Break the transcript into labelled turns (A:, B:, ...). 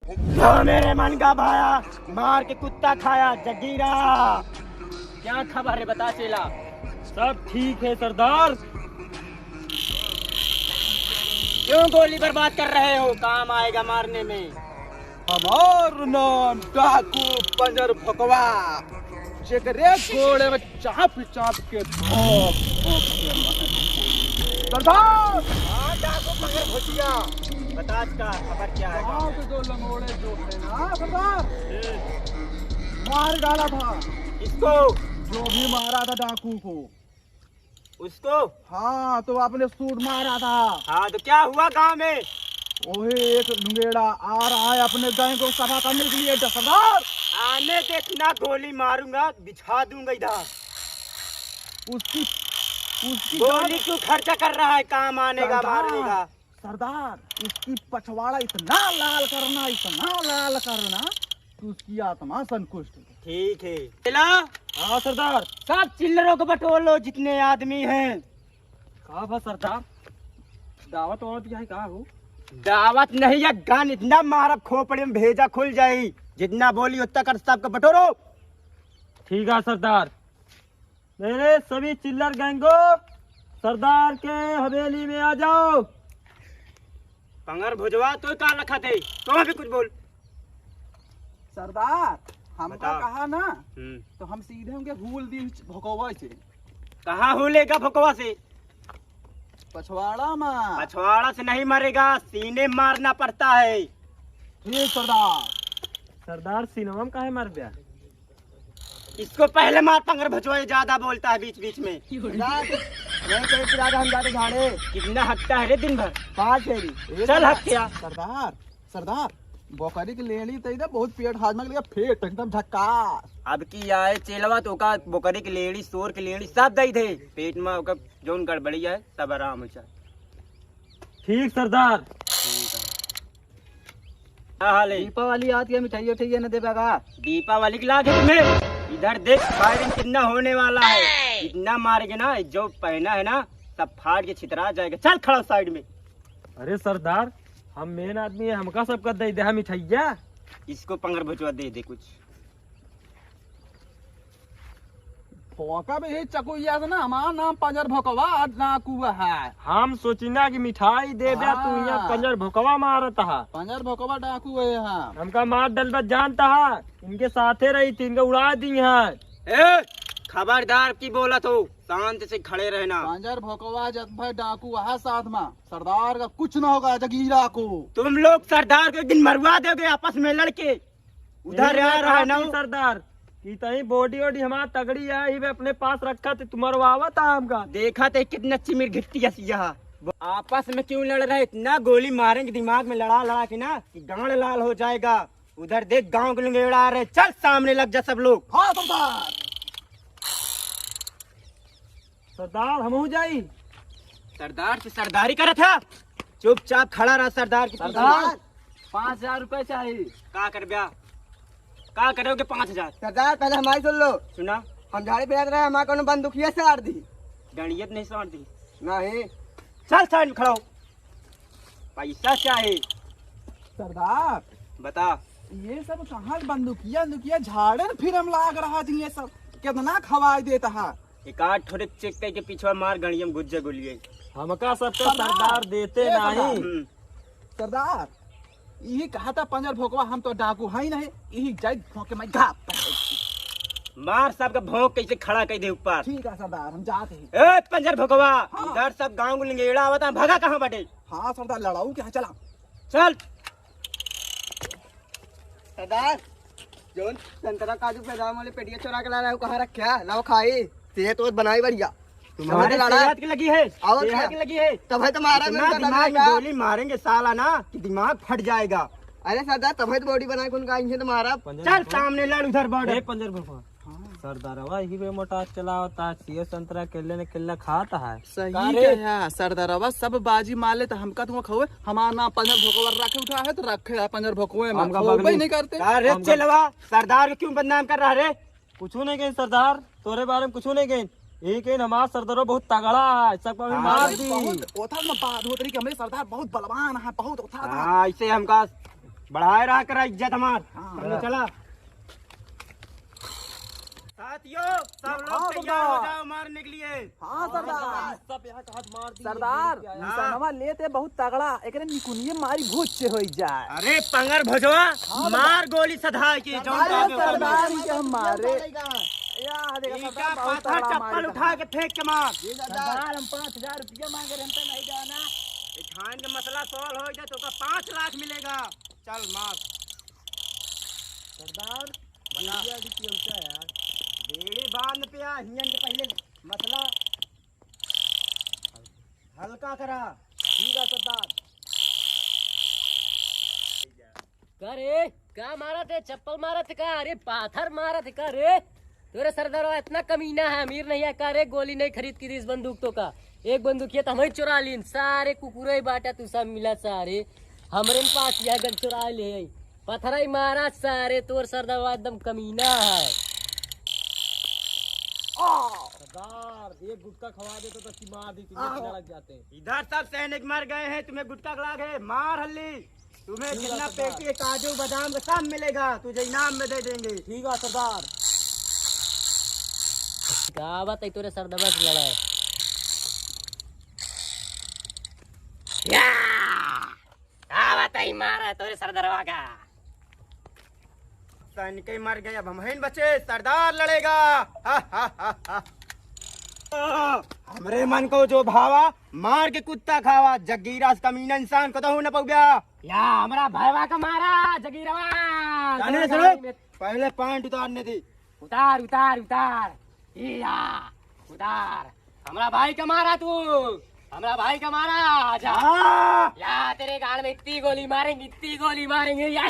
A: जो मेरे मन का भाया मार के कुत्ता खाया जगीरा। क्या खबर है बता चेला।
B: सब ठीक है सरदार।
A: क्यों गोली बर्बाद कर रहे हो, काम आएगा मारने में।
C: हमार नाम डाकू पंजर भोकवा, जेकरे गोड़े में चाप चाप के धोप धोप के मारे। सरदार
A: हाँ डाकू पंजर भुजिया, बता इसका खबर क्या है।
C: गाँव के दो लंगोड़े जो है ना सरदार, मार डाला था।
A: इसको
C: जो भी मारा था डाकू को,
A: उसको।
C: हाँ तो आपने सूट मारा था।
A: हाँ तो क्या हुआ गांव में।
C: वही एक लुंगेड़ा आ रहा है अपने गाय को सफा करने के लिए। सरदार
A: आने देखना, गोली मारूंगा, बिछा दूंगा इधर।
C: उसकी उसकी
A: गोली क्यों खर्चा कर रहा है, काम आने का मारने का।
C: सरदार इसकी पछवाड़ा इतना लाल करना कि उसकी आत्मा संतुष्ट हो।
A: ठीक है चला।
B: हाँ सरदार।
A: सब चिल्लरों को बटोलो जितने आदमी हैं।
B: कहा बा सरदार, दावत वावत क्या है, कहा हो?
A: दावत नहीं है, गन इतना मारब खोपड़े में भेजा खुल जाई। जितना बोली उतना कर, सबको बटोरो।
B: ठीक है सरदार। मेरे सभी चिल्लर गैंगो सरदार के हवेली में आ जाओ।
A: पंगर भुजवा तो का रखा थे, तो भी कुछ बोल।
C: सरदार हमका
A: बताओ।
C: कहा ना तो हम सीधे उनके भूल दी भोकवा से।
A: कहाँ हुलेगा भुकवा से,
C: पछवाड़ा में।
A: पछवाड़ा से नहीं मरेगा, सीने मारना पड़ता है।
C: ठीक सरदार।
B: सरदार सिनेमा काहे मार दिया?
A: इसको पहले मार पंगर भुजवा, ज्यादा बोलता है बीच बीच में।
C: हम जाते झाड़े।
A: कितना हकता है रे दिन भर,
C: 5 फेरी।
A: चल हक गया।
C: सरदार सरदार बोकरी की लेनी तई बहुत पेट हाथ में लगा, फेट एकदम झक्कास।
A: अब की आए चेलवा तो का बोकरी की लेड़ी, सोर की लेड़ी सब दई थे पेट में। ओका जोन गड़बड़ी है सब आराम हो जाए।
B: ठीक सरदार।
A: क्या हाल है।
C: दीपावली आती है, मिठाई उठाई न देगा।
A: दीपावली की लागे तुम्हें। इधर देख फायरिंग कितना होने वाला है। इतना मारेंगे ना, जो पहना है ना सब फाड़ के छितरा जाएगा। चल खड़ा साइड में।
B: अरे सरदार, हम मेन आदमी है, हमका सबका दे दे मिठाइया।
A: इसको पंगर भुजवा दे दे कुछ।
C: भोका भी चकुया ना, हमारा नाम पंजर भोकवा डाकू है।
B: हम सोचिना कि मिठाई दे दे, तू यहाँ पंजर भोकवा मारता है।
C: पंजर भोकवा डाकू है यहाँ।
B: हमका मार डलबत जानता है, इनके साथे रही थी, इनके उड़ा दी है।
A: खबरदार की बोला तो शांत से खड़े रहना।
C: पंजर भोकवा जब भाई डाकू है साथ में, सरदार का कुछ न होगा जगीरा को।
A: तुम लोग सरदार को एक दिन मरवा दोगे आपस में लड़के। उधर आ रहा है ना
B: सरदार की तही बॉडी वॉडी हमारा तगड़ी है, ही अपने पास रखा थे, तुम्हारा वावा था हमका।
A: देखा थे कितना चिमिर घिट्टी यहाँ। आपस में क्यों लड़ रहे, इतना गोली मारेंगे दिमाग में लड़ा लड़ा के ना कि गांड लाल हो जाएगा। उधर देख गांव के लोग उड़ा रहे, चल सामने लग जा सब लोग।
C: हाँ सरदार।
B: सरदार हम हो जाई।
A: सरदार से सरदारी करा था, चुपचाप खड़ा रहा सरदार की।
C: सरदार 5000 रुपए चाहिए।
A: का कर ब्याह, का करोगे 5000?
C: सरदार पहले हमारी सुन लो।
A: सुना,
C: हम झाड़ी पे रहे, हमारे को बंदूकिया से आड़ दी।
A: डंडियत नहीं सौंट दी।
C: नहीं
A: चल साइड में खड़ा हो। पैसा चाहे।
C: सरदार
A: बता।
C: ये सब कहाँ बंदूकिया झाड़े फिर हम लाग रहा थी। ये सब कितना खवाई देता है।
A: एक आठ थोड़े चेक के पीछे मार गणियम गुज्जे गोलिए।
B: हमका सबका सरदार देते नहीं।
C: सरदार यही कहा था पंजर भोकवा, हम तो डाकू है ही नहीं। यही जाए भोंके मैं घाप
A: मार सबका भोंक कैसे खड़ा कर दे ऊपर।
C: ठीक है सरदार, हम जाते हैं।
A: ए पंजर भोकवा,
C: हाँ।
A: इधर सब गांव को लिंगेड़ा होता, भागा कहाँ बटे।
C: हाँ सरदार लड़ाऊ क्या, चला।
A: चल।
C: सरदार जोन संतरा काजू बादाम वाले पेटिया चुरा के ला रहा है, कहाँ रखा है? लाओ खाई, सेहत तो बनाई बढ़िया।
A: तुम्हारे सेहत की लगी है,
C: और
A: सेहत
C: क्या?
A: की लगी है।
C: तब है तुम्हारा
A: इतना दिमाग में गोली मारेंगे साला ना कि दिमाग फट जाएगा।
C: अरे सरदार तब है तो बॉडी बना कौन का तुम्हारा।
A: चल सामने लड़ उधर बॉर्डर।
B: पंजर भोकवा सरदार ही बे मोटा चला होता है, सीए संतरा केले ने केला खाता है।
C: सही है सरदार, सब बाजी माले तो हमका तुम खोए। हमारा नाम पंजर भोकवा रखे उठा है तो रखे है पंजर भोकवे में,
B: हमका
C: खोए
B: बगली-
C: नहीं करते।
A: अरे चलवा, सरदार को क्यों बदनाम कर रहा है?
B: कुछ नहीं गई सरदार, तोरे बारे में कुछ नहीं गई। एक हमारा सरदारो बहुत तगड़ा है, सबको अभी मार दी।
C: बहुत ओथा में बात होत रही कि हमारे सरदार बहुत बलवान है, बहुत ओथा था।
A: हाँ, ऐसे हमका बढ़ाए रहा कर इज्जत हमार।
C: हाँ।
A: चलो चला साथियों, सब लोग
C: हाँ,
A: तैयार हो
C: सरदार।
A: जाओ मारने के लिए।
C: हाँ सरदार।
B: सब यहाँ का हाथ मार दी
C: सरदार निशानवा लेते बहुत तगड़ा, एकरे निकुनिये मारी भूत से हो जाए।
A: अरे पंगर भोजवा, मार गोली सधा के जो
C: अरे सरदार के हम मारे या देखा
A: इनका
C: सरदार बहुत
A: पाथर
C: तगड़ा
A: चप्पल
C: मारी।
A: उठा के फेंक के मार।
C: सरदार हम 5000 रुपया मांगे रहे तो नहीं जाना।
A: धान का मसला सॉल्व हो जाए तो का 5 लाख मिलेगा। चल मार।
C: सरदार
A: यार बेड़ी बांध पे आ, हियन के पहले मसला हल्का करा।
C: ठीक है सरदार।
D: रे क्या मारा थे? चप्पल मारा थे का? अरे पाथर मारा थे का रे? तेरे सरदार इतना कमीना है, अमीर नहीं है का रे? गोली नहीं खरीद की थी इस बंदूक तो का? एक बंदूक ये तो हमें चुरा ली, सारे कुकुरे ही बांटा तू सब मिला सारे हमरे पास यह गन चुरा ले। पत्थर ही मारा सारे, तोर सरदार एकदम कमीना है।
B: सरदार एक गुटका खवा देते तो मार दी लग जाते।
A: इधर सब सैनिक मर गए हैं, तुम्हें गुटका खिला गए, मार हल्ली। तुम्हें जितना पेटी काजू बादाम का सब मिलेगा, तुझे इनाम में दे देंगे।
C: ठीक है सरदार।
D: क्या बात है तोरे सरदार से लड़ा है? क्या बात है मारा तोरे सरदार का?
A: सैनिक ही मर गए, अब हम ही बचे, सरदार लड़ेगा। हा, हा, हा, हा। हमरे मन को जो भावा, मार के कुत्ता खावा। जगीरा कमीना इंसान को तो हो न पौगा।
D: या हमारा भाईवा का मारा जगीरवा।
A: जाने दे, पहले पैंट उतारने दी।
D: उतार उतार उतार या उतार। हमारा भाई का मारा तू, हमारा भाई का मारा। आजा
A: हाँ।
D: या तेरे गाल में इतनी गोली मारेंगे, इतनी गोली मारेंगे या